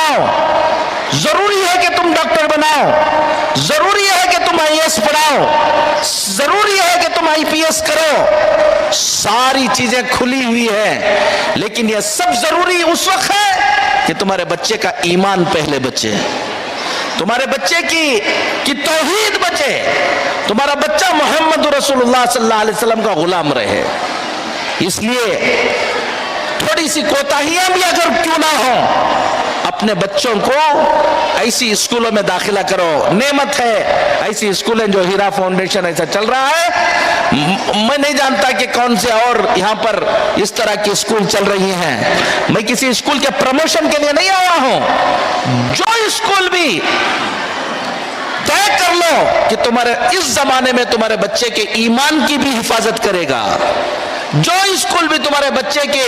बनाओ, जरूरी है कि तुम डॉक्टर बनाओ, जरूरी है कि तुम आईएएस पढ़ाओ, जरूरी है कि तुम आईपीएस करो। सारी चीजें खुली हुई है, लेकिन यह सब जरूरी उस वक्त है कि तुम्हारे बच्चे का ईमान पहले बचे, तुम्हारे बच्चे की तौहीद बचे, तुम्हारा बच्चा मोहम्मद रसूलुल्लाह सल्लल्लाहु अलैहि वसल्लम का गुलाम रहे। इसलिए थोड़ी सी कोताहियां भी अगर क्यों ना हो, अपने बच्चों को ऐसी स्कूलों में दाखिला करो। नेमत है ऐसी स्कूलें जो हीरा फाउंडेशन ऐसा चल रहा है। मैं नहीं जानता कि कौन से और यहाँ पर इस तरह की स्कूल चल रही हैं। मैं किसी स्कूल के प्रमोशन के लिए नहीं आया हूं। जो स्कूल भी तय कर लो कि तुम्हारे इस जमाने में तुम्हारे बच्चे के ईमान की भी हिफाजत करेगा, जो स्कूल भी तुम्हारे बच्चे की